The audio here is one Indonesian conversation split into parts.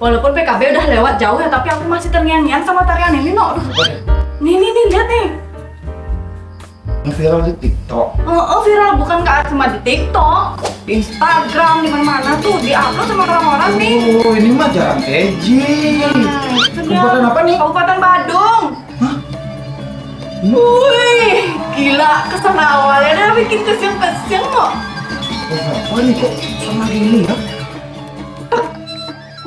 Walaupun PKB udah lewat jauh ya, tapi aku masih terngiang-ngiang sama tarian ini, no. Nih, lihat nih. Yang viral di TikTok. Oh, viral bukan cuma di TikTok, di Instagram, di mana-mana tuh di-upload sama orang-orang nih. Oh, ini mah Jalan Teji. Kabupaten apa nih? Kabupaten Badung. Hah? Wih, gila, kesana awalnya udah bikin kesiang-kesiang kok. Apa nih kok sama gini ya?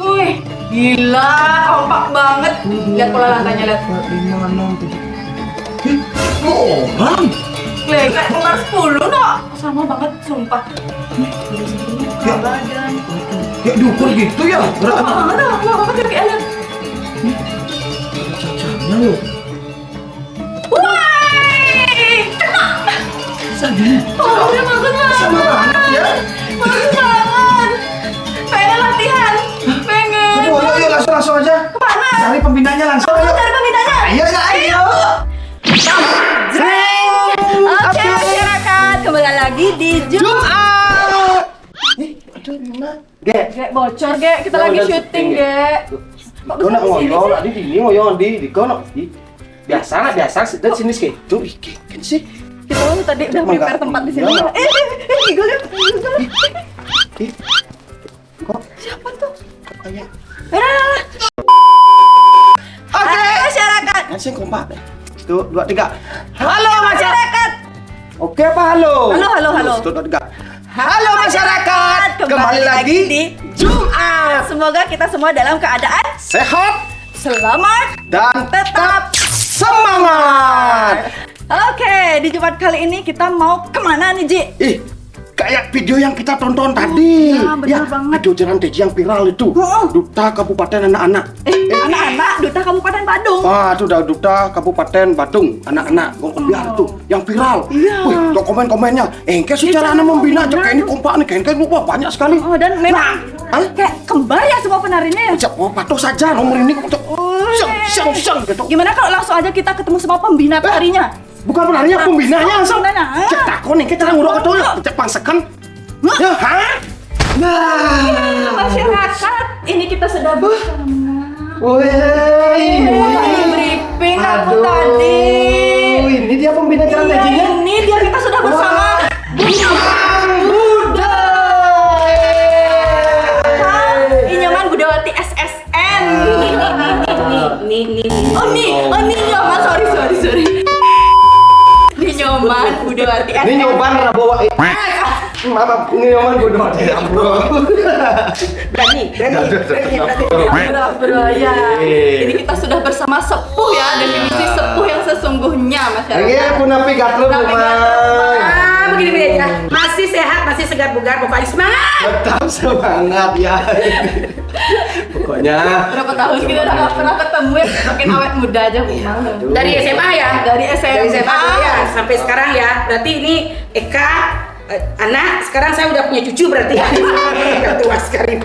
Wih, gila, kompak banget. Lihat pola lantainya, lihat. 4, 5, 6, 7. Orang. Kayak nomor 10, no. Sama banget, sumpah. Ya. Badan. Ya diukur gitu ya? Sama banget, sama banget, kayak lihat. Cacahnya loh. Wih, Segini. powernya bagus banget. Sama banget ya. Bagus banget. Pengen latihan. Pengen. Ayo langsung aja. Kemana? Cari pembinanya langsung. Aku cari pembinanya. Ayo. Oke, masyarakat, kembali lagi di Jumat. Aduh, gimana? Gek, bocor, Gek. Kita lagi syuting, Gek. Kau nak ngoyong, di sini ngoyong di kau nak di biasa dan sini gitu. Kan sih. Kita tadi udah prepare tempat di sini. Giggle ya. Kok Siapa tuh? kayak Oke, masyarakat. langsung kompak. 1, 2, 3. Halo, masyarakat. Oke apa halo? Halo. 1, 2, 3. Halo masyarakat, kembali lagi di Jumat. Semoga kita semua dalam keadaan Sehat selamat dan tetap semangat. Oke, di Jumat kali ini kita mau kemana nih, Ji? Kayak video yang kita tonton tadi. ya, benar banget. Video Jalan Teji yang viral itu. Duta Kabupaten Anak-anak. Anak-anak Duta Kabupaten Badung. Wah, itu udah Duta Kabupaten Badung. Anak-anak biar itu yang viral. Iya. Wih, tuh komen-komennya. Engke secara membina aja kayak ini kompak nih. Kayak ini banyak sekali. Oh, dan memang Hah? kayak kembar ya semua penarinya ya. Oh, patuh saja nomor ini untuk syang gitu. Gimana kalau langsung aja kita ketemu sama pembina penarinya? Bukan penarinya, pembinanya langsung. Pembinanya. Cek takon nih, kita nguruk betul ya. Cek pangsekan. Ya, hah? Masyarakat, ini kita sudah bersama. Wih. Briefing aku Aduh, tadi. ini dia pembina Jalan Tejinya. Ini dia kita sudah bersama. Buddha. Inyoman Budawati SSN. Nih. Oh nih Nyoman, sorry. Nih Nyoman Budawati SSN. Ini nyoban Rabowa. Maaf, ini nyoban bodoh aja. Berani. Bro, ya. Ini kita sudah bersama sepuh ya, definisi sepuh yang sesungguhnya masyarakat. Ini punapi gatlo kumang. Begini aja, masih sehat, masih segar bugar, pokoknya semangat. Tetap semangat ya. Pokoknya Berapa tahun kita udah gak pernah ketemu ya, makin awet muda aja Bumang. Dari SMA ya? Dari SMA. Dari SMA dulu ya, sampai sekarang ya. Berarti ini Eka, anak, sekarang saya udah punya cucu berarti. Udah tua sekali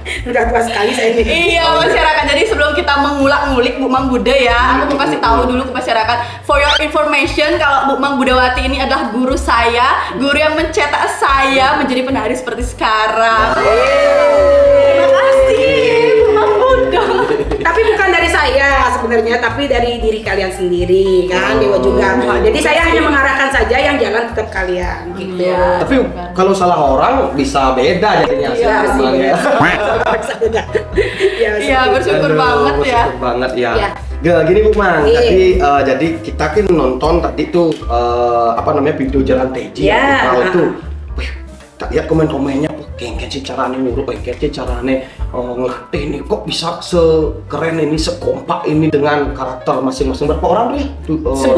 saya ini. Iya masyarakat, jadi sebelum kita mengulik-ngulik Bu Mang Buda ya, aku mau kasih tahu dulu ke masyarakat. For your information, kalau Bu Mang Budawati ini adalah guru saya, guru yang mencetak saya menjadi penari seperti sekarang. Terima kasih Bu Mang Buda. Tapi bukan dari saya sebenarnya, tapi dari diri kalian sendiri kan, Dewa juga. Jadi saya hanya mengarahkan saja, yang jalan tetap kalian gitu. tapi kalau salah orang bisa beda jadinya. Iya, sih, Sebenarnya. Iya, Bersyukur banget ya. Bersyukur banget ya. Iya. Gini Bu Mang, Iya. jadi kita kan nonton tadi tuh video Jalan Teji Iya. yang viral itu. Wih, tak lihat komen-komennya, kengken sih carane nguruk, kengken sih carane ngelatih nih, kok bisa sekeren ini, sekompak ini dengan karakter masing-masing. Berapa orang nih? 10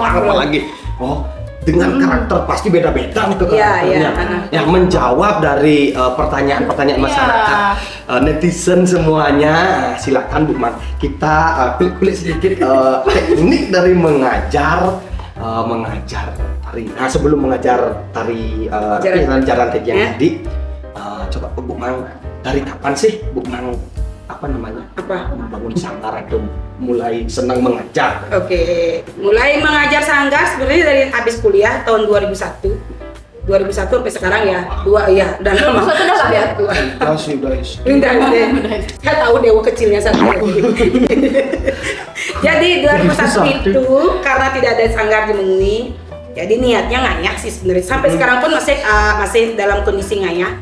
Apa lagi? Oh, dengan karakter pasti beda-beda nih ke Iya, karakternya. iya. Yang menjawab dari pertanyaan-pertanyaan masyarakat, netizen semuanya. Silakan Bu Man, kita kulik sedikit teknik dari mengajar tari. Nah, sebelum mengajar tari Jalan Teji yang tadi, coba Bu Man, dari kapan sih Bu Man membangun sanggar atau mulai senang mengajar? Oke, mulai mengajar sanggar sebenarnya dari habis kuliah tahun 2001. 2001 sampai sekarang ya, 2 ya, udah lama. 2001 udah lah ya? Tua. Udah sih. Udah. Saya tahu dewa kecilnya saya. Jadi 2001 itu karena tidak ada sanggar di Mengui, jadi niatnya ngayah sih sebenarnya. Sampai sekarang pun masih dalam kondisi ngayah.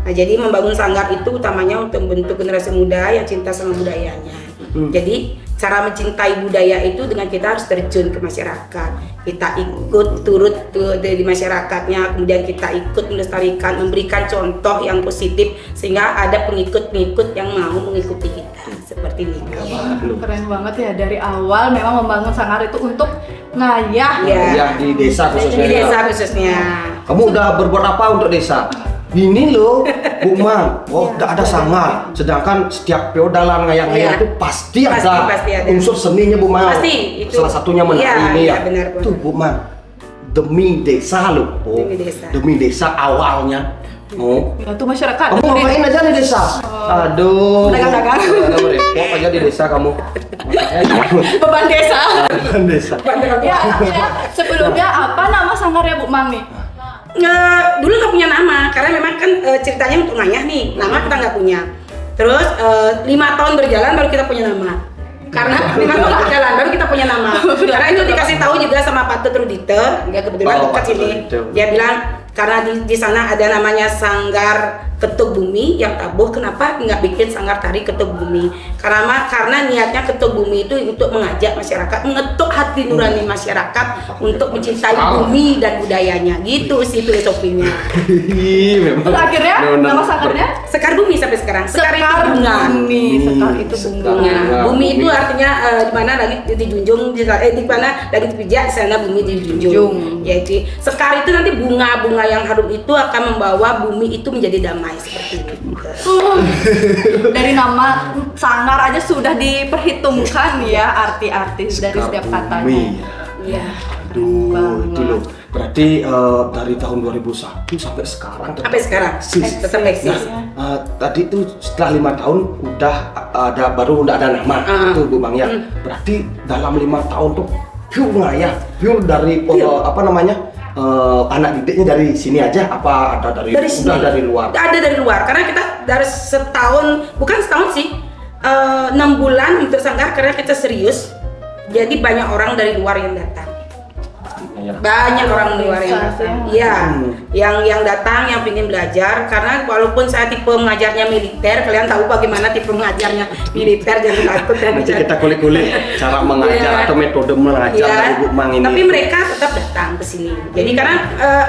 Nah, jadi membangun sanggar itu utamanya untuk membentuk generasi muda yang cinta sama budayanya. Jadi cara mencintai budaya itu dengan kita harus terjun ke masyarakat. Kita ikut turut di masyarakatnya, kemudian kita ikut melestarikan, memberikan contoh yang positif sehingga ada pengikut-pengikut yang mau mengikuti kita seperti ini. Keren banget ya, dari awal memang membangun sanggar itu untuk ngayah. Ya di desa khususnya. Di desa khususnya. Kamu udah berbuat apa untuk desa? Ini loh, Bu Mang. Oh, tidak ada sanggar. Sedangkan setiap feodalan ngayang-ngayang itu pasti ada unsur seninya, Bu Mang. Pasti, itu. Salah satunya menari ini ya. Benar, Tuh, Bu Mang. Demi desa loh. Oh, demi desa awalnya. Oh. Ya, itu masyarakat. Kamu ngapain aja di desa? Aduh. Dagang-dagang. Repot aja di desa kamu. Beban desa. Beban desa. Ya, sebelumnya apa nama sanggarnya Bu Mang nih? Dulu nggak punya nama karena memang kan ceritanya untuk ngayah nih, nama kita nggak punya. Terus 5 tahun berjalan baru kita punya nama. Karena 5 tahun berjalan baru kita punya nama. Karena itu dikasih tahu juga sama Pak Tut Rudite, dia kebetulan dekat sini. Dia bilang karena di sana ada namanya Sanggar Ketuk Bumi yang tabuh, kenapa nggak bikin sanggar tari Ketuk Bumi? Karena niatnya Ketuk Bumi itu untuk mengajak masyarakat, mengetuk hati nurani masyarakat untuk mencintai bumi dan budayanya, gitu sih filosofinya. Memang. Terus akhirnya nama sanggarnya Sekar Bumi sampai sekarang. Sekar itu bunga. Bumi. Sekar itu bunga. Bumi itu artinya di mana langit dijunjung, di mana langit dipijak, di sana bumi dijunjung. Jadi sekar itu nanti bunga-bunga yang harum itu akan membawa bumi itu menjadi damai seperti itu. Dari nama sanggar aja sudah diperhitungkan ya arti-arti dari setiap katanya. Iya. Aduh, itu loh. Berarti dari tahun 2001 sampai sekarang Sampai sekarang tetap eksis. Tadi itu setelah 5 tahun baru udah ada nama tuh Bu Mang ya. Berarti dalam 5 tahun tuh pure ngayah, pure dari anak didiknya dari sini aja apa ada dari sini. Udah dari luar? Ada dari luar karena kita dari bukan setahun sih, 6 bulan untuk sanggar karena kita serius. Jadi banyak orang dari luar yang datang. Banyak orang luar yang datang, iya, yang datang yang ingin belajar karena walaupun saya tipe mengajarnya militer, kalian tahu bagaimana tipe mengajarnya militer, jangan takut dan nanti kita kulik-kulik cara mengajar atau metode mengajar dari Bu Mang ini. Tapi mereka tetap datang ke sini. Jadi karena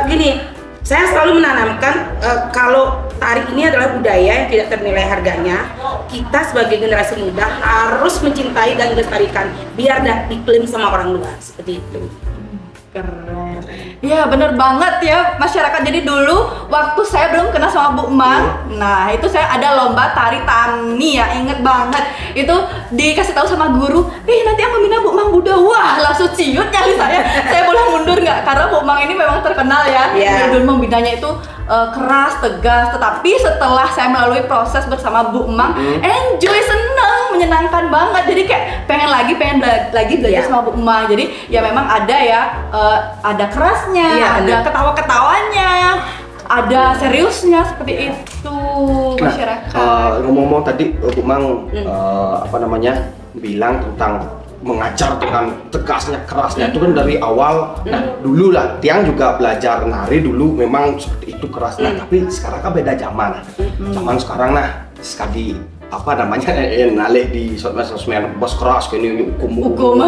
gini, saya selalu menanamkan kalau tari ini adalah budaya yang tidak ternilai harganya. Kita sebagai generasi muda harus mencintai dan melestarikan biar tidak diklaim sama orang luar seperti itu. Keren. Ya bener banget ya masyarakat. Jadi dulu waktu saya belum kenal sama Bu Mang, nah itu saya ada lomba tari tani ya, inget banget. Itu dikasih tahu sama guru, nanti yang membina Bu Mang Buddha. Wah langsung ciut nyali saya boleh mundur nggak? Karena Bu Mang ini memang terkenal ya. Dulu membinanya itu keras, tegas. Tetapi setelah saya melalui proses bersama Bu Mang, enjoy, seneng, menyenangkan banget. Jadi kayak pengen lagi belajar sama Bu Mang. Jadi ya memang ada ya, ada kerasnya, ada ketawa-ketawanya, ada seriusnya seperti itu masyarakat. Ngomong-ngomong tadi Bu Mang bilang tentang mengajar dengan tegasnya, kerasnya itu kan dari awal. Nah dulu lah Tiang juga belajar nari dulu memang seperti itu kerasnya. Tapi sekarang kan beda zaman. Zaman sekarang sekali nalih di sosmed bos keras kini hukum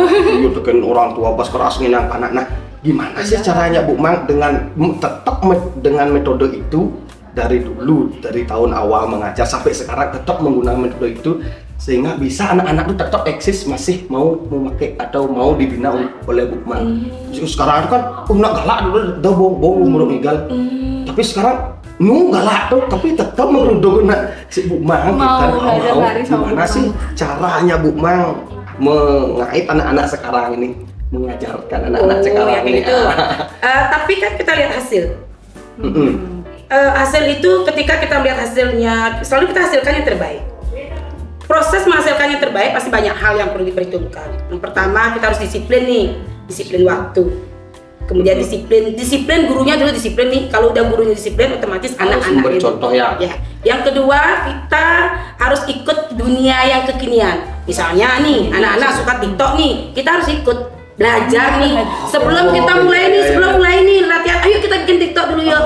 dengan orang tua bos keras ini anak. Nah gimana sih caranya Bu Mang dengan tetap dengan metode itu dari dulu, dari tahun awal mengajar sampai sekarang tetap menggunakan metode itu sehingga bisa anak-anak itu tetap eksis, masih mau memakai atau mau dibina oleh Bu Mang. Sekarang kan nak galak dulu dah bong umur igal. Tapi sekarang galak tuh tapi tetap merunduk si Bu Mang kita mau gimana sih caranya Bu Mang mengait anak-anak sekarang ini, mengajarkan anak-anak sekarang ini. Tapi kan kita lihat hasil. Hasil itu ketika kita melihat hasilnya, selalu kita hasilkan yang terbaik. Proses menghasilkan yang terbaik pasti banyak hal yang perlu diperhitungkan. Yang pertama kita harus disiplin waktu. Kemudian disiplin gurunya dulu disiplin nih. Kalau udah gurunya disiplin, otomatis anak-anak memberi contoh ya. Yang kedua, kita harus ikut dunia yang kekinian. Misalnya nih, anak-anak suka TikTok nih, kita harus ikut belajar nih. Sebelum mulai nih latihan, ayo kita bikin TikTok dulu yuk.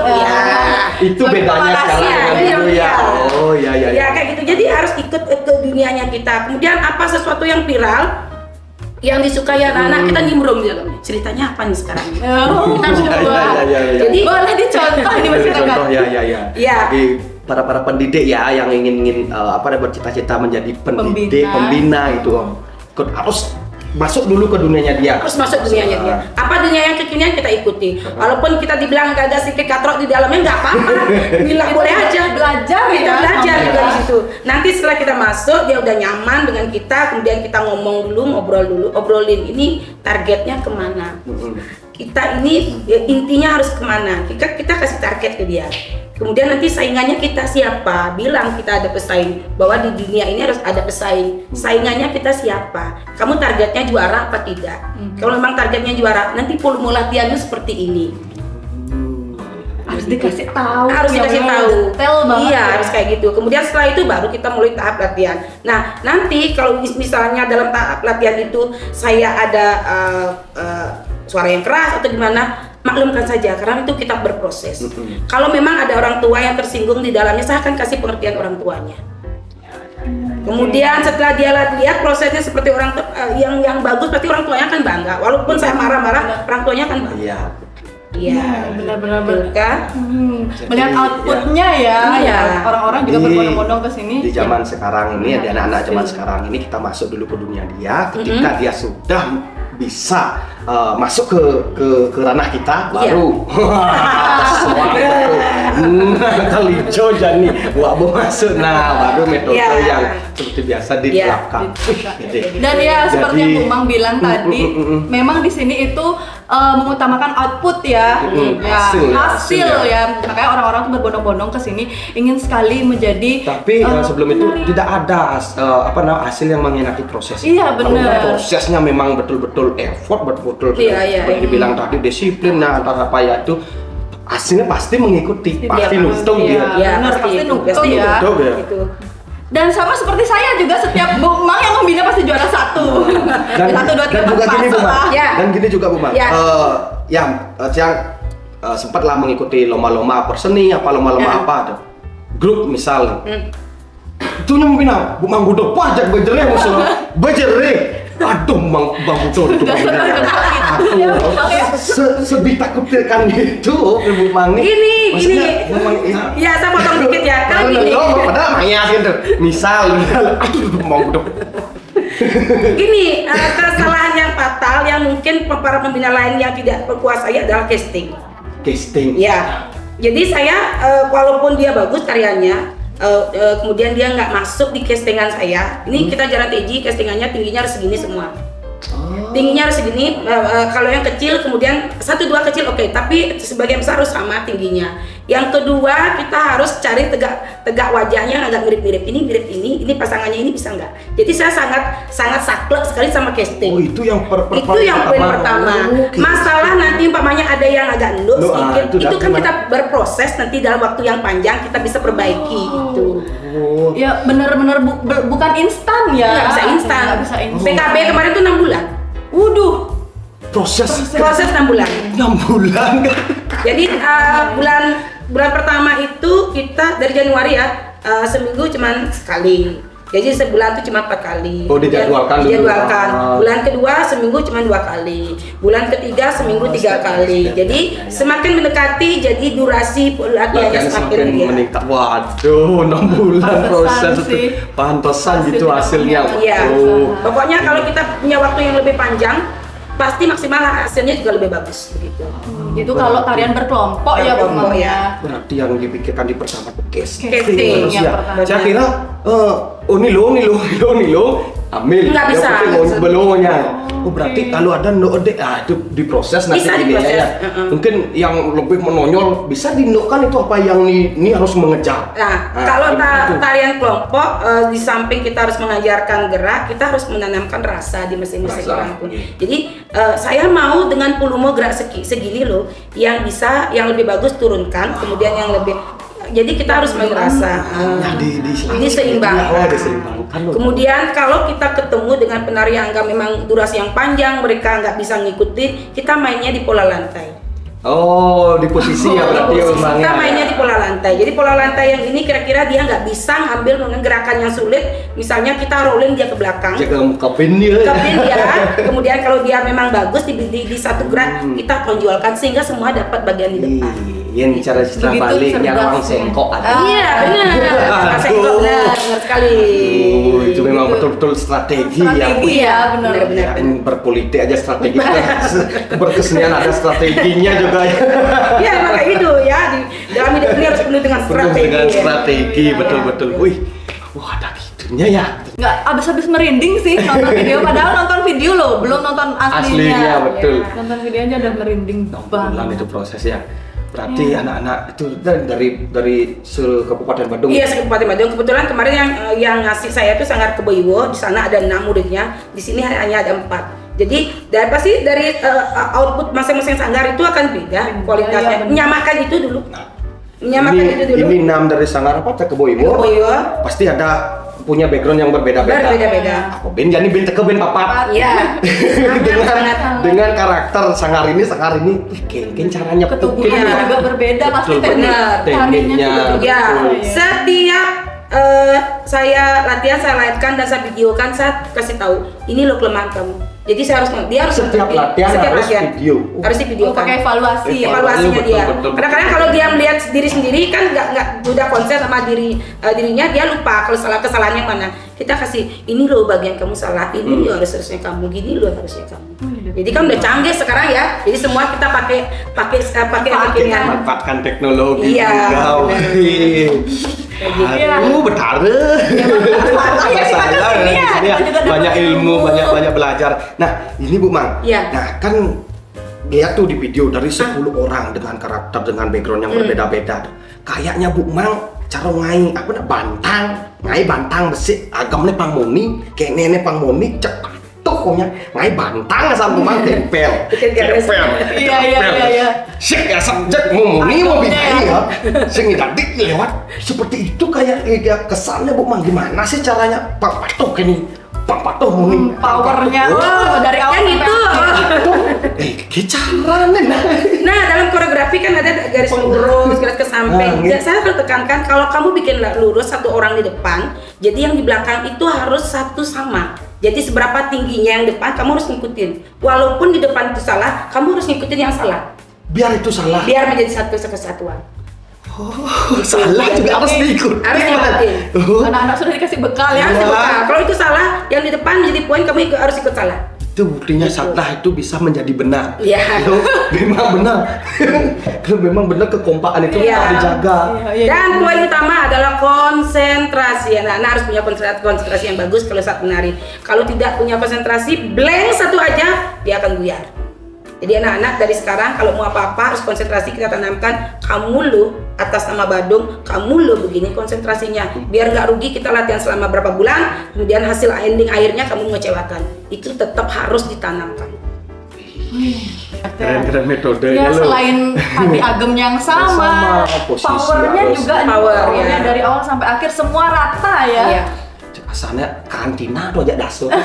Itu bedanya sekarang dengan dulu ya. Oh ya. Ya kayak gitu. Jadi harus ikut ke dunianya kita. Kemudian apa sesuatu yang viral yang disukai anak-anak, kita nimbrung di dalamnya. Ceritanya apa nih sekarang? Kita harus buat. Jadi boleh dicontoh ini masyarakat. Contoh ya. Ya. Bagi para pendidik ya yang ingin bercita-cita menjadi pendidik, pembina itu harus masuk dulu ke dunianya dia. Harus masuk dunianya dia. Apa dunia yang kekinian kita ikuti. Walaupun kita dibilang agak sedikit katrok di dalamnya, nggak apa-apa. Bilang boleh aja. Belajar Kita ya. belajar juga di situ. Nanti setelah kita masuk, dia udah nyaman dengan kita. Kemudian kita ngomong dulu, obrolin. Ini targetnya kemana? Kita ini intinya harus kemana? Kita kasih target ke dia. Kemudian nanti saingannya kita siapa? Bilang kita ada pesaing, bahwa di dunia ini harus ada pesaing. Saingannya kita siapa? Kamu targetnya juara apa tidak? Kalau memang targetnya juara, nanti volume latihannya seperti ini. Harus dikasih tahu. Harus dikasih tahu. Detail banget. Iya, harus kayak gitu. Kemudian setelah itu baru kita mulai tahap latihan. Nah, nanti kalau misalnya dalam tahap latihan itu saya ada suara yang keras atau gimana, maklumkan saja, karena itu kita berproses. Kalau memang ada orang tua yang tersinggung di dalamnya, saya akan kasih pengertian orang tuanya. Kemudian setelah dia lihat prosesnya seperti orang yang bagus, berarti orang tuanya akan bangga. Walaupun saya marah-marah, orang tuanya akan bangga. Iya, benar-benar kan? Melihat outputnya ya. Orang-orang juga berbondong-bondong ke sini. Di zaman sekarang ini, ada anak-anak zaman sekarang ini, kita masuk dulu ke dunia dia. Ketika dia sudah bisa masuk ke ranah kita, baru kali hijau jadi wabu masuk. Nah, baru metode yang seperti biasa diterapkan. Dan ya seperti yang Bu Mang bilang tadi, memang di sini itu mengutamakan output ya, hasil ya. Makanya orang-orang tuh berbondong-bondong ke sini ingin sekali menjadi. Tapi sebelum itu tidak ada hasil yang menyenangi proses. Iya, benar. Prosesnya memang betul-betul effort, betul-betul seperti dibilang tadi disiplin. Nah, antara apa ya itu hasilnya pasti mengikuti, pasti nuntung dia. Iya, pasti nuntung ya. Gitu. Dan sama seperti saya juga, setiap Bu Mang yang membina pasti juara satu. Dan 1, 2, 3, 4 juga gini Bu masuk Mang. lah. Dan gini juga Bu Mang. Yang sempatlah mengikuti lomba-lomba perseni, lomba-lomba apa ada. Grup misal. Itu yang membina Bu Mang Budo pajak bejere musuh. Bejere. Aduh, Bang Budo itu sedih takutkan gitu, Bu Mang nih. Gini. Ya, saya potong dikit ya. Kan gini. Padahal maya gitu. Misal, aduh, Bang Budo. Gini, kesalahan yang fatal yang mungkin para pembina lain yang tidak berkuasai adalah casting. Ya. Jadi saya walaupun dia bagus karyanya, kemudian dia nggak masuk di castingan saya. Ini kita jalan TJ, castingannya tingginya harus segini semua. Tingginya harus segini. Kalau yang kecil kemudian 1-2 kecil oke, tapi sebagian besar harus sama tingginya. Yang kedua, kita harus cari tegak wajahnya yang agak mirip-mirip. Ini pasangannya ini bisa nggak? Jadi saya sangat saklek sekali sama casting. Oh, itu yang poin pertama. Masalah nanti umpamanya ada yang agak endut sedikit, itu kan kita berproses nanti dalam waktu yang panjang kita bisa perbaiki gitu. Ya benar-benar bukan instan ya. Nggak bisa instan. PKB kemarin tuh 6 bulan. Waduh. Proses 6 bulan. 6 bulan. Jadi bulan pertama itu kita dari Januari ya, seminggu cuman sekali. Jadi sebulan itu cuma 4 kali. Oh, dijadwalkan dulu. Bulan kedua seminggu cuma 2 kali. Bulan ketiga seminggu 3 kali. Jadi semakin mendekati, jadi durasi latihannya semakin meningkat. Waduh, 6 bulan proses itu. Pantesan gitu hasilnya. Iya. Pokoknya kalau kita punya waktu yang lebih panjang, pasti maksimal hasilnya juga lebih bagus begitu. Itu kalau tarian berkelompok ya Bu Mang ya. Berarti yang dipikirkan di pertama casting yang pertama. Saya kira ini lo ambil. Nggak bisa. Belumnya. Oh berarti kalau ada no-ode, itu diproses nanti Bisa ini diproses, ya. Mungkin yang lebih menonjol bisa dinokan itu apa yang ini harus mengejar. Nah, kalau itu. tarian kelompok di samping kita harus mengajarkan gerak, kita harus menanamkan rasa di masing-masing Rasa. orang pun. Jadi saya mau dengan pulumo gerak segini loh, yang bisa yang lebih bagus turunkan, kemudian yang lebih. Jadi kita harus main rasa. Nah, diseimbangkan. Oh, diseimbangkan loh. Kemudian kalau kita ketemu dengan penari yang enggak memang durasi yang panjang, mereka nggak bisa ngikutin, kita mainnya di pola lantai. Oh, di posisi ya berarti ya Kita memangnya. mainnya di pola lantai. Jadi pola lantai yang ini kira-kira dia nggak bisa ngambil dengan gerakan yang sulit. Misalnya kita rolling dia ke belakang, Jaga kapin dia. kepin dia. Kemudian kalau dia memang bagus di satu gerak, kita tonjolkan sehingga semua dapat bagian di depan. Yang cara citra Begitu balik yang cerdas. orang sengkok ada. Iya benar. Aduh. Sengkok benar sekali. Oh, itu memang betul-betul strategi ya. Strategi ya, benar. Benar. Ya, ini berpolitik aja strategi. Berkesenian ada strateginya juga ya. Ya maka itu ya dalam hidup ini harus penuh dengan Penuh strategi. dengan strategi, Ya. betul-betul. Wih, wah ada gitunya ya. Nggak abis-abis merinding sih nonton video, padahal nonton video loh, belum nonton aslinya. Aslinya betul. Nonton videonya udah merinding Bulan banget. itu prosesnya. Berarti anak-anak itu dari seluruh Kabupaten Badung. Iya, Kabupaten Badung. Kebetulan kemarin yang ngasih saya itu Sanggar Keboiwo. Di sana ada 6 muridnya. Di sini hanya ada 4. Jadi dari output masing-masing sanggar itu akan beda kualitasnya. Iya, benar. Menyamakan itu dulu. Menyamakan itu dulu. Ini 6 dari Sanggar apa? Keboiwo. Keboiwo. Pasti ada punya background yang berbeda-beda. Berbeda-beda. Aku ben jadi ben teke ben papat. Iya. dengan karakter Sanggar ini kayaknya caranya Ketubuhannya Iya. juga berbeda, pasti Betul, teknik benar. tarinya Tekniknya. juga Ya, betul. setiap saya latihan, saya live-kan dan saya videokan, saya kasih tahu ini loh kelemahan kamu. Jadi saya harus dia harus Setiap ngerti. latihan harus video. harus Oh, divideokan. pakai evaluasi ya. Evaluasinya Betul, dia. betul. Kadang-kadang kalau dia melihat diri sendiri kan nggak udah konsen sama dirinya, dia lupa kalau kesalahannya mana. Kita kasih ini loh bagian kamu salah, ini loh harusnya kamu, gini loh harusnya kamu. Jadi kan udah canggih sekarang ya. Jadi semua kita pakai Kita manfaatkan teknologi Iya, juga. benar. Wih. Aduh, betara. Ya, kita kesini ya, Iya, kita juga dapat banyak ilmu, banyak belajar. Nah, ini Bu Mang. Iya. Nah, kan lihat tuh di video dari 10 orang dengan karakter dengan background yang berbeda-beda. Kayaknya Bu Mang cara ngai ngai bantang besi agamnya pangmoni, kayak nenek pangmoni cek tokonya ngai bantang sama Bu Mang tempel. Iya. Sik ya subjek ngomongin mau Agamnya bicara ya. ya. Sing dadik lewat seperti itu kayak kesannya Bu Mang gimana sih caranya Pak Patuh ini Pak Patuh ngomongin Powernya dari awal yang sampai itu. akhir. Caranya Nah, dalam koreografi kan ada garis lurus, garis ke samping. Nah, Saya akan tekankan kalau kamu bikin lurus satu orang di depan, jadi yang di belakang itu harus satu sama. Jadi seberapa tingginya yang depan kamu harus ngikutin. Walaupun di depan itu salah, kamu harus ngikutin yang salah. biar itu salah. Biar menjadi satu kesatuan. Salah juga harus diikuti. Harus diikutin. anak-anak sudah dikasih bekal ya. Harus bekal. Kalau itu salah, yang di depan menjadi poin, kamu harus ikut salah. Itu buktinya salah itu bisa menjadi benar. Iya. Kalau memang benar. Kalau memang benar kekompakan itu Iya. harus dijaga. Iya. Dan poin utama adalah konsentrasi. Anak-anak harus punya konsentrasi yang bagus kalau saat menari. Kalau tidak punya konsentrasi, blank satu aja, dia akan buyar. Jadi anak-anak dari sekarang kalau mau apa-apa harus konsentrasi, kita tanamkan kamu lo atas nama Badung, kamu lo begini konsentrasinya. Biar nggak rugi kita latihan selama berapa bulan, kemudian hasil ending akhirnya kamu mengecewakan. Itu tetap harus ditanamkan. Keren-keren metodenya Ya loh. selain tadi agam yang sama, posisi powernya harus. juga Power, ya. dari awal sampai akhir semua rata ya. Iya. Asalnya karantina tuh aja daso kan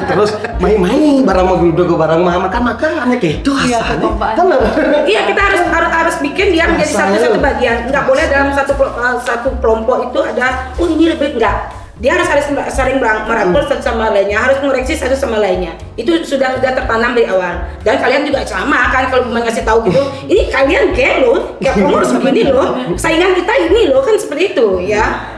terus main-main barang mau gudeg barang makan hanya kayak itu Iya, asalnya kekompakan. kan Iya, kita harus bikin dia menjadi Rasanya. satu bagian. Nggak boleh dalam satu kelompok itu ada, oh ini lebih enggak. Dia harus saling merangkul satu sama lainnya, harus mengoreksi satu sama lainnya. Itu sudah tertanam dari awal. Dan kalian juga sama kan kalau mau ngasih tahu gitu, ini kalian geng loh, kamu harus begini loh, saingan kita ini loh kan seperti itu ya.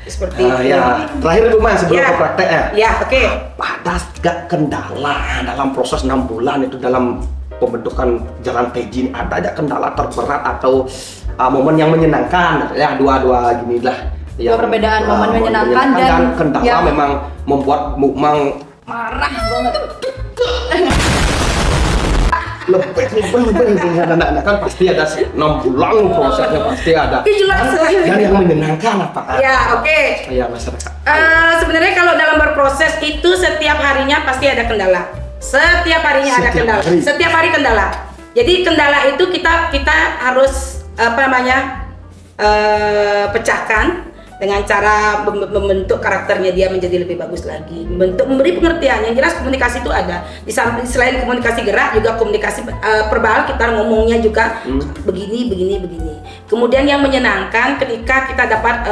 Seperti itu. ya terakhir Bu Mas sebelum Ya. ke praktek ya Ya, oke. ada gak kendala dalam proses 6 bulan itu dalam pembentukan jalan Teji ada aja kendala terberat atau momen yang menyenangkan ya dua gini lah Dua perbedaan, momen menyenangkan dan kendala yang- memang membuat Bu Mang Marah banget. lebih dengan anak-anak kan pasti ada 6 bulan prosesnya pasti ada. Iya, jelas. Dan yang menyenangkan apakah? Ya, oke. Ya masyarakat. Sebenarnya kalau dalam berproses itu setiap harinya pasti ada kendala. Setiap harinya ada Setiap kendala. hari. Setiap hari kendala. Jadi kendala itu kita harus pecahkan dengan cara membentuk karakternya dia menjadi lebih bagus lagi, memberi pengertian. Yang jelas komunikasi itu ada. Selain komunikasi gerak juga komunikasi verbal, kita ngomongnya juga begini. Kemudian yang menyenangkan ketika kita dapat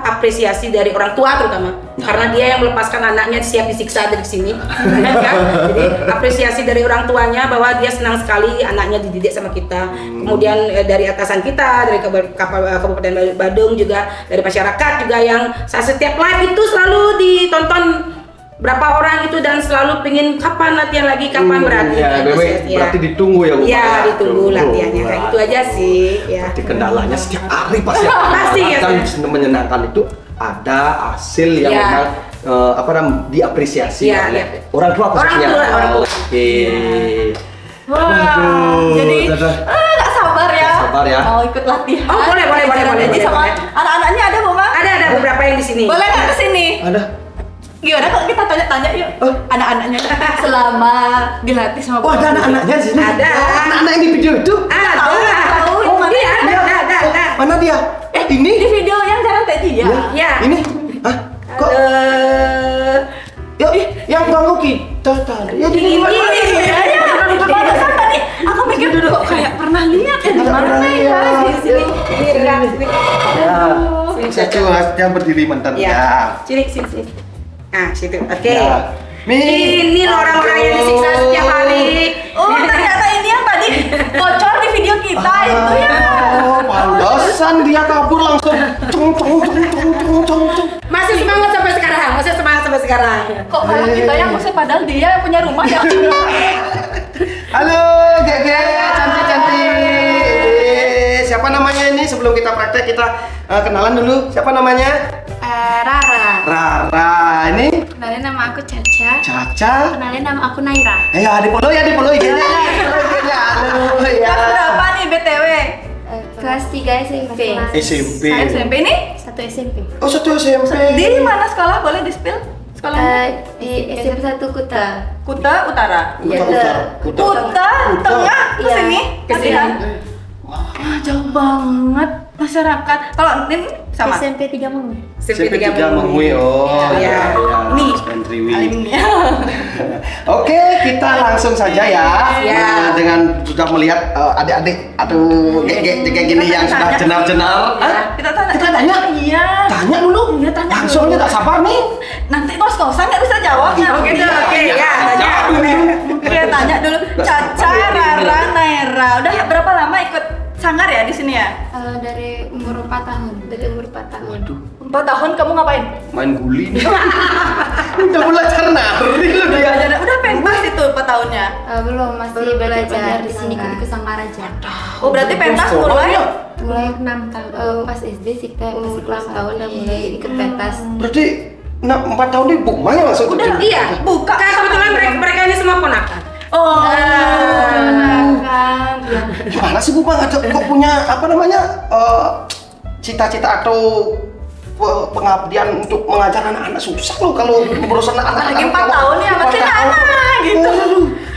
apresiasi dari orang tua terutama, karena dia yang melepaskan anaknya siap disiksa dari sini. Kan? Jadi apresiasi dari orang tuanya bahwa dia senang sekali anaknya dididik sama kita. Kemudian dari atasan kita, dari Kabupaten Badung juga, dari masyarakat juga yang setiap live itu selalu ditonton berapa orang itu dan selalu pingin kapan latihan lagi, kapan berarti. Ya, berarti ditunggu ya Bu. Iya, ditunggu latihannya kayak gitu aja sih. Ya. Berarti kendalanya setiap hari pasti. Pasti ya. Kan menyenangkan itu ada hasil yang Ya. memang diapresiasi Ya, oleh ya. orang tua khususnya. Orang tua. Oke. Wah, Waduh, jadi dadah. nggak sabar ya. Nggak sabar ya. Mau ikut latihan. Oh, boleh. Jadi sama anak-anaknya ada Bu Mang? Ada beberapa yang di sini. Boleh nggak kesini? Ada. Gimana kalau kita tanya-tanya yuk Oh. anak-anaknya selama dilatih sama Oh, ada anak-anaknya di sini. Ada. Anak-anak yang di video itu. Ada. Tahu, Oh, mana? iya, ada. Mana dia? Ini. Di video yang jalan tadi ya. Ya. Ini. Hah? Kok? Ya, yang ganggu kita tadi. Ya di Ini. Ya, apa sama nih? Aku mikir dulu kok kayak pernah lihat ya di mana ya di sini. Ya. Saya cuma yang berdiri mentar Ya. ya. Sini. Nah, situ. Oke. Ya. Ini loh orang-orang yang disiksa setiap hari. Oh, ternyata ini yang tadi bocor di video kita itu ya. Oh, pantesan dia kabur langsung. Cong. Masih semangat sampai sekarang. Kok malah kita yang musik padahal dia yang punya rumah ya. Halo, Gege, cantik. Siapa namanya ini? Sebelum kita praktek kita kenalan dulu. Siapa namanya? Rara. Rara. Ini Kenalin nama aku Caca. Caca. Kenalin nama aku Naira. Di follow IG-nya. Halo ya. Kelas berapa nih BTW? Kelas 3 SMP. SMP. SMP ini? 1 SMP. Oh, satu SMP. Di mana sekolah? Boleh di-spill? Sekolahnya? Di SMP 1 Kuta. Kuta Utara. Kuta Tengah ke Iya. sini? Ke sini. Latihan? Wah, jauh banget masyarakat. Kalau ini sama. SMP 3 Mangu. SMP 3 Mengui. Oh, Iya. Nih, Santriwi. alimnya. Oke, kita langsung saja ya. Ya. Dengan sudah melihat adik-adik, kayak gini yang sudah jenar-jenar. Hah? Kita tanya. Kita tanya? Iya. Tanya dulu. Iya, tanya Langsung dulu. aja tak sabar nih. Nanti kos-kosan nggak bisa jawab. Oh gitu, oke ya. Tanya. Oke, tanya dulu. Caca, Rara, Naira. Udah berapa lama ikut sanggar ya di sini ya? Dari umur 4 tahun. Dari umur 4 tahun. Waduh, 4 tahun kamu ngapain? main guli nih. Udah belajar nari lu dia. Udah pentas itu 4 tahunnya. Belum, masih belajar di sini ikut sanggar aja. Oh, berarti pentas mulai Mulai 6 tahun. Pas SD sih kita masih kelas 6 tahun udah mulai ikut pentas. Berarti 4 tahun nih Bu Maya langsung Udah, terjun. Iya. buka. Karena kebetulan mereka ini semua ponakan. Oh, Ponakan. Ya. Gimana sih Bu Maya kok punya cita-cita atau pengabdian untuk mengajar anak-anak susah loh kalau berurusan anak-anak. lagi 4 tahun ya masih anak gitu.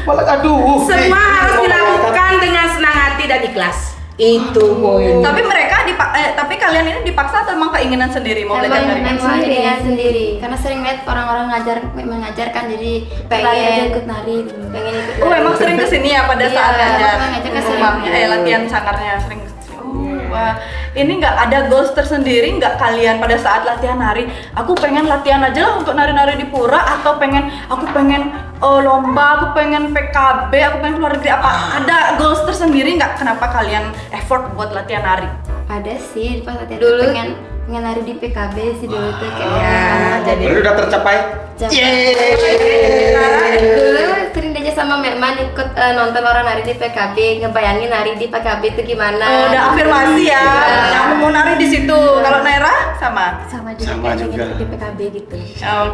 Malah aduh. Semua harus dilakukan dengan senang hati dan ikhlas. Itu poin. Tapi kalian ini dipaksa atau emang keinginan sendiri mau belajar dari Emang sendiri? keinginan sendiri, karena sering lihat orang-orang mengajarkan jadi pengen ikut nari, pengen ikut Oh, nari. emang sering kesini ya pada Iya, saat ngajar ngajar kan sering. rumahnya, latihan sangkarnya sering kesini. Wah, ini nggak ada goals tersendiri nggak kalian pada saat latihan nari? Aku pengen latihan aja lah untuk nari-nari di pura, atau aku pengen lomba, aku pengen PKB, aku pengen keluar negeri, apa ada goals tersendiri nggak? Kenapa kalian effort buat latihan nari? Ada sih pas latihan Dulu? pengen nari di PKB sih dulu tuh kayak Ya, jadi Berarti udah tercapai. dulu sering diajak sama Mekman ikut nonton orang nari di PKB, ngebayangin nari di PKB itu gimana. Udah afirmasi ya, Iya. kamu mau nari di situ. Kalau Naira sama? sama juga Sama kayak juga. ikut di PKB gitu.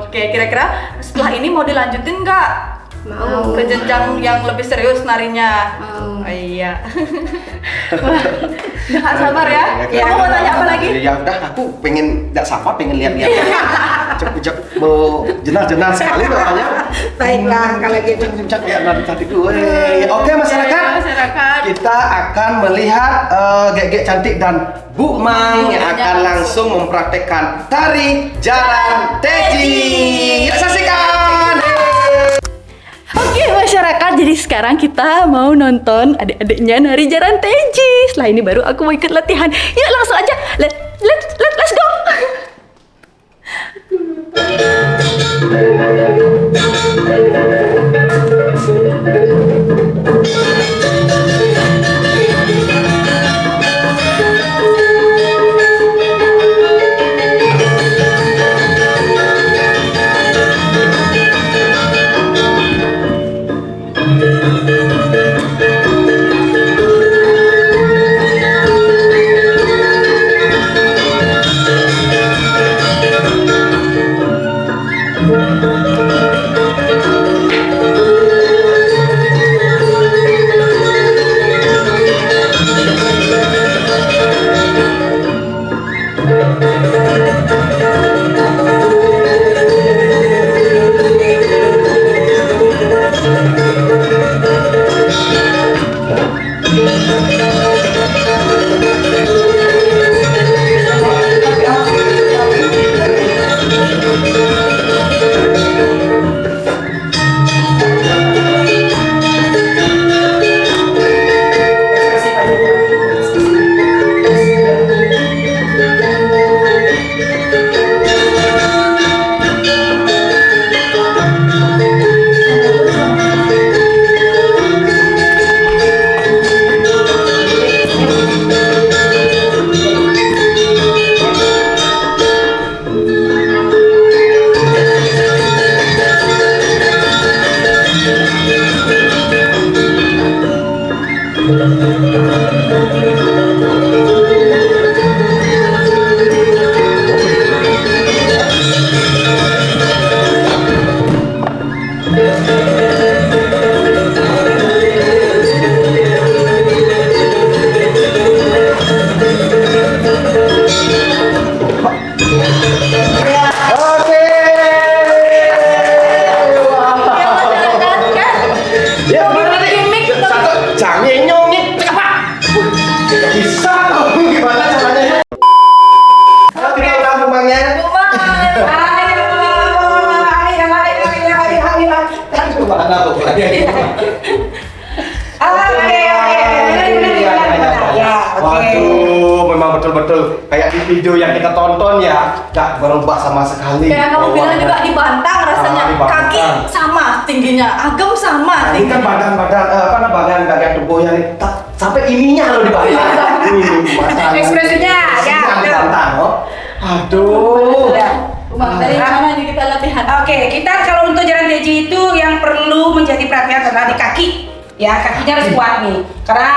Oke, kira-kira setelah ini mau dilanjutin nggak Mau. Ke jenjang yang lebih serius narinya. Mau. Oh, iya. Wah, udah gak sabar ya. Kamu mau tanya apa lagi? Ya udah, aku pengen nggak sabar, pengen lihat-lihat. Cep-cep mau jenar-jenar sekali orangnya. Baiklah kalau gitu. Cep-cep kayak nanti cantik gue. Oke masyarakat, Masyarakat. kita akan melihat gek-gek cantik dan Bu Mang yang akan langsung mempraktekkan tari jaran teji. Yuk saksikan. Oke masyarakat, jadi sekarang kita mau nonton adik-adiknya nari jaran teji. Setelah ini baru aku mau ikut latihan. Yuk langsung aja, let's go. Oke. Ya gimana nih? Satu jangan nyongit apa? Tidak bisa kamu gimana caranya? Kalau kita udah bumbangnya. Gimana bumbangnya? Waduh, memang betul-betul kayak di video yang kita tonton ya, gak berubah sama sekali. Kayak kamu bilang juga dibantang rasanya. Dibantang. Kaki sama tingginya, agam sama Nah, ini kan tingginya. badan tubuhnya nih sampai ininya loh dibantah. Ekspresinya, ya, betul. dibantah loh. Aduh. Bang, dari mana ini kita latihan? Oke, kita kalau untuk jaran teji itu yang perlu menjadi perhatian adalah di kaki. Ya, kakinya harus kuat nih. Karena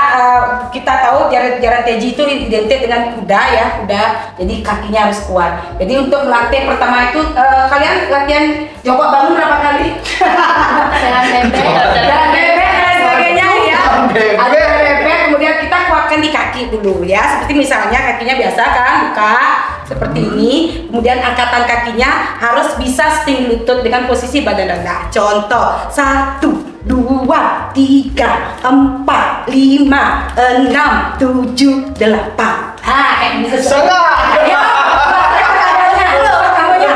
kita tahu jaran teji itu identik dengan kuda ya, kuda. Jadi kakinya harus kuat. Jadi untuk melatih pertama itu kalian latihan jongkok bangun berapa kali? Jalan bebek. Jalan bebek dan sebagainya ya. Ada bebek, kemudian kita kuatkan di kaki dulu ya. Seperti misalnya kakinya biasa kan, buka seperti ini. Kemudian angkatan kakinya harus bisa setinggi lutut dengan posisi badan rendah. Contoh, 1, 2, 3, 4, 5, 6, 7, 8. Kayak gitu. Salah. Ayo, kamunya,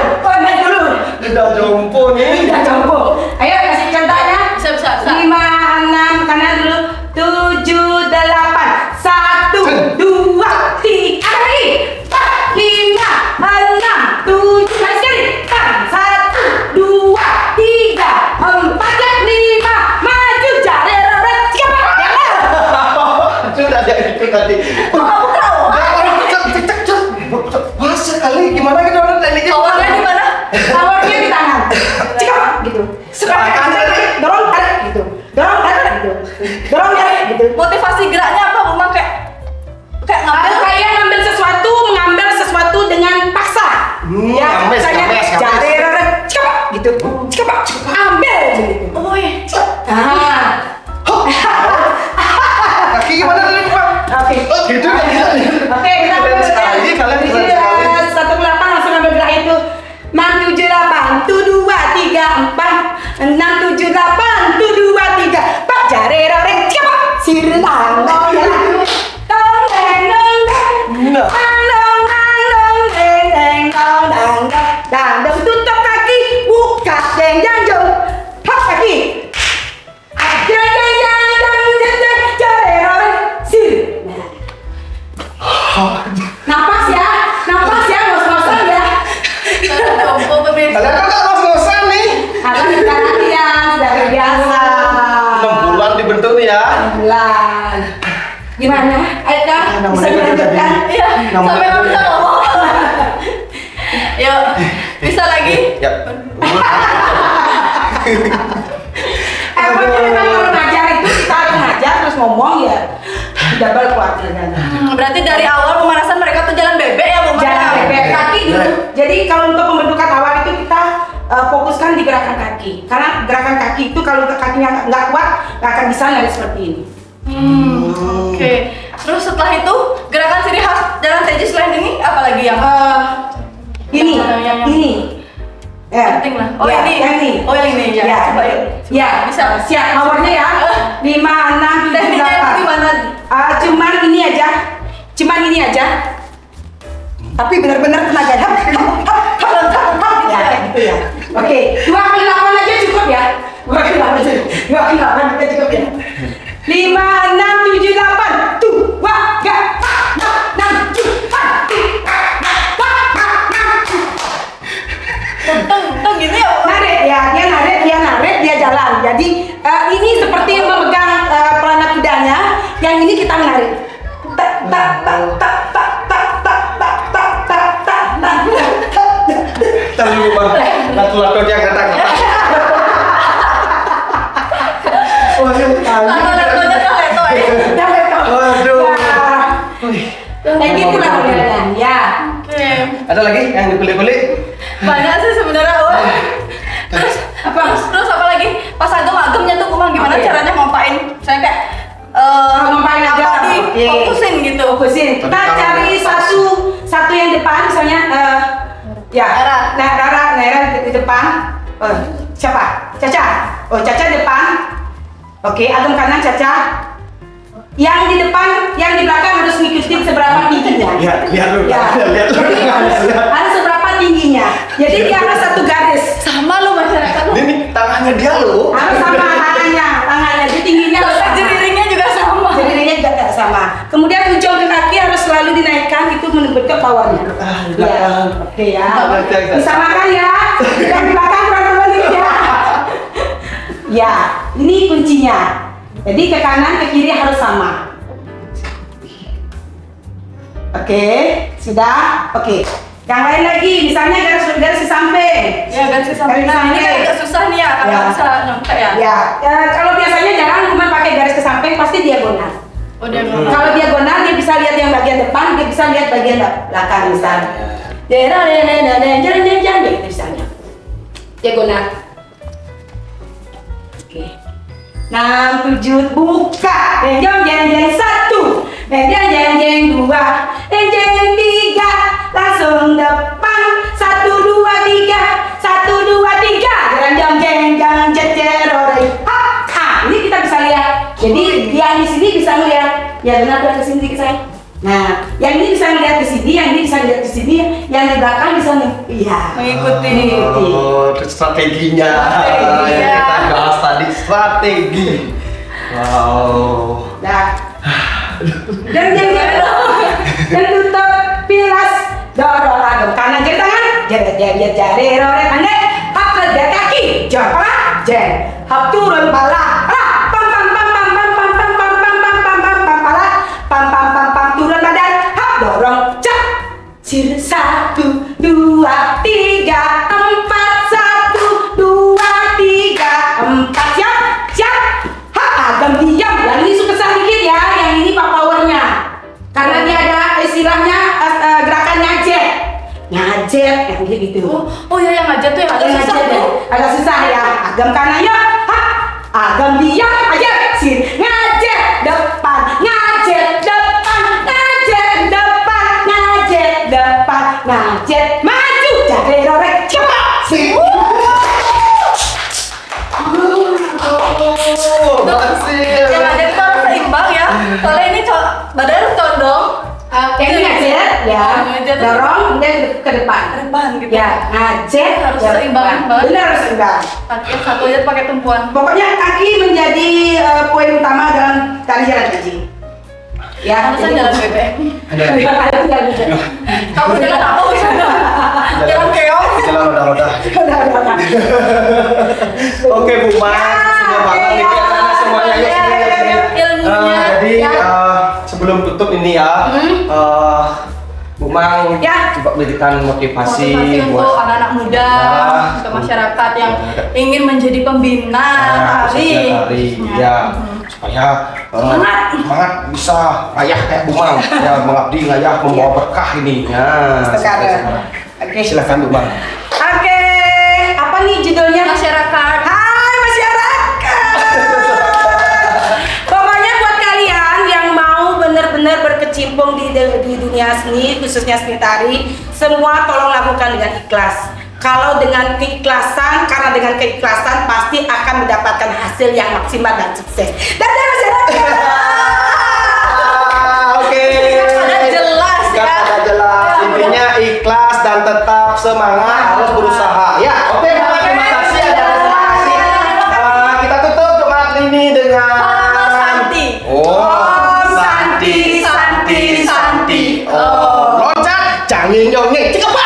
dulu. Udah jompo nih. Udah jompo. Ayo kasih contohnya. Bisa. 5, 6, kanan dulu. 7, 8. 1, 2, 3. Lagi. 4, 5, 6, 7. Lagi sekali. 1, 2, 3, 4, 5. Maju jari roret. Sudah ada itu tadi. Kamu tahu? Masa kali gimana gitu orang tekniknya? Awalnya di mana? Powernya di tangan. Cekap gitu. Sekarang dorong tarik gitu. Dorong tarik gitu. Dorong tarik gitu. Motivasi geraknya apa, Bang? Kayak Kayak ngambil sesuatu dengan paksa. Ngambes. Jari roret. Cekap gitu. Cekap. Ambil gitu. oh iya. 6, 7, 8, 1, 2, 3, Pak jare roreng siapa? Sirlang dong ya. Dong deng dong deng. Nah. Dong dong dong deng deng dong dang dang dang dong. Tutup kaki, buka deng dang jong. Hap kaki. Deng deng deng deng deng deng jare roreng sir. Napas ya, ngos-ngosan ya. Kumpul pemirsa. Kalian kan ngos-ngosan nih. Karena kita latihan sudah terbiasa. 6 bulan dibentuk nih ya. Bulan. Gimana? Aika bisa melanjutkan? Iya, sampai nggak bisa ngomong. Yuk, bisa lagi? Ya. Pokoknya memang kalau ngajar itu kita harus ngajar terus ngomong ya. Double keluarga. Berarti dari awal pemanasan mereka tuh jalan bebek ya, Bu? Jalan bebek kaki dulu. Jadi kalau untuk pembentukan awal itu kita fokuskan di gerakan kaki. Karena gerakan kaki itu kalau kakinya nggak kuat nggak akan bisa lari seperti ini. Oke. Terus setelah itu gerakan ciri khas jalan teji selain ini apa lagi yang Ini, Yang- ini. Ya. penting lah? Oh Ya, ini. yang ini. Oh yang ini ya. Ya, Coba yuk. ya, Bisa. siap powernya ya. 5, 6, 7, Tekniknya itu 8. gimana? Cuman ini aja. Tapi benar-benar tenaganya ya, kayak gitu ya. Oke, 2 kali 8 aja cukup ya. 2 kali 8 aja. 2 kali 8 aja cukup ya. 5, 6, 7, 8. 2, 3, 4, 6, 7, 8. Teng gini ya. Narik ya, dia narik, dia jalan. Jadi ini seperti memegang pelana kudanya. Yang ini kita menarik. Tak tak tak tak tak tak tak tak tak tak tak tak. Terlalu Bang. Lato-lato dia kata-kata. Lato-latonya kan leto ya. Yang itu. Waduh. Kayak gitu lah modelnya. Ya. Oke. Ada lagi yang dipilih-pilih? Banyak sih sebenarnya. Terus terus apa lagi? Pas agem-agemnya tuh Kumang gimana Oke. caranya ngompain? Saya kayak Ngompain aja. apa di Oke. fokusin gitu. Fokusin. Kita cari satu yang depan, misalnya ya. Nara di depan. Siapa? Caca. Oh, Caca depan. Oke, agem kanan Caca. Yang di depan, yang di belakang harus ngikutin seberapa tingginya. Lihat dulu. Ya. Lihat dulu. Jadi harus seberapa tingginya. Jadi dia harus satu garis. Sama lo masyarakat lo. Ini tangannya dia loh. Harus sama tangannya. Jadi tingginya harus sama. Jeriringnya juga sama. Jadinya juga tidak sama. Kemudian ujung ke kaki harus selalu dinaikkan, itu menunjukkan powernya. Ya, oke ya. Bisa makan ya. Yang di belakang teman-teman ya. Ya, ini kuncinya. Jadi ke kanan ke kiri harus sama. Oke, sudah. Oke. Yang lain lagi, misalnya garis di samping. Ya garis ke samping. Nah ini kan agak susah nih ya, Ya. agak bisa nyampe ya. Ya, kalau biasanya jarang cuma pakai garis ke samping, pasti diagonal. Oh dia ngomong. Kalau diagonal dia bisa lihat yang bagian depan, dia bisa lihat bagian belakang misalnya. Gitu misalnya. Diagonal. Oke. 6, 7, buka. Jeng 1. Jeng 2. Jeng 3. Langsung depan. 1, 2, 3. 1, 2, 3. Jeng jejerore. Ini kita bisa lihat. Jadi yang di sini bisa melihat. Ya benar ke sini saya. Nah, yang ini bisa melihat ke sini, yang ini bisa lihat ke sini, yang di belakang bisa Mengikuti. Oh, itu strateginya. Strategi, Yang ya. kita bahas tadi strategi. Wow. Nah, dan tutup pilas dorong agem kanan kiri tangan jari rore pandai hap kerja kaki jor pala jen hap turun pala pam pam pam pam pam pam pam pam pam pam pam pam pam pala pam pam pam pam turun badan hap dorong cak sir 1 2 3 4 1 2 3 4 siap hap agem diam yang ini suka sedikit ya, yang ini powernya karena dia ada istilahnya gerakan ngajet yang gitu. Oh ya yang ngajar tuh yang agak susah tuh. Agak susah ya. Agam kanan ya, agam diam aja sih. Ngajet depan, ngajet depan, ngajet depan, ngajet depan, ngajet maju. Jadi rorek cepat sih. dorong kemudian ke depan. Depan gitu. Ya, ngajak Harus ke seimbang depan. banget. Benar harus seimbang. Kaki yang satu aja pakai tumpuan. Pokoknya kaki menjadi poin utama dalam tari jalan kaji. Ya, Alasan jalan bebek. jalan. Kamu jalan apa misalnya? Jalan keong. Jalan roda-roda. Oke Bu Mang, semua banget nih kelihatannya semuanya ya sini. Ilmunya. Jadi sebelum tutup ini ya, Bu Mang Ya. coba berikan motivasi Motivasi untuk buat anak-anak muda, untuk masyarakat yang ingin menjadi pembina tari. tari, ya supaya semangat bisa ayah kayak Bu Mang, ya mengabdi ngayah membawa berkah ini. Ya, Sekarang. Oke. silakan Bu Mang. Oke, apa nih judulnya? Masyarakat. Hai masyarakat. Pokoknya buat kalian yang mau benar-benar berkecimpung di dunia seni, khususnya seni tari, semua tolong lakukan dengan ikhlas. Kalau dengan keikhlasan, karena dengan keikhlasan pasti akan mendapatkan hasil yang maksimal dan sukses. Dadah masyarakat. Oke. Pada jelas ya. Pada jelas. Intinya ikhlas dan tetap semangat, harus berusaha. Ya, oke Bu Mang, terima kasih ada terima kasih. Kita tutup doa ini dengan Om Santi. Om Santi, Santi, Santi. Oh, loncat, jangan nyongeng, cekap.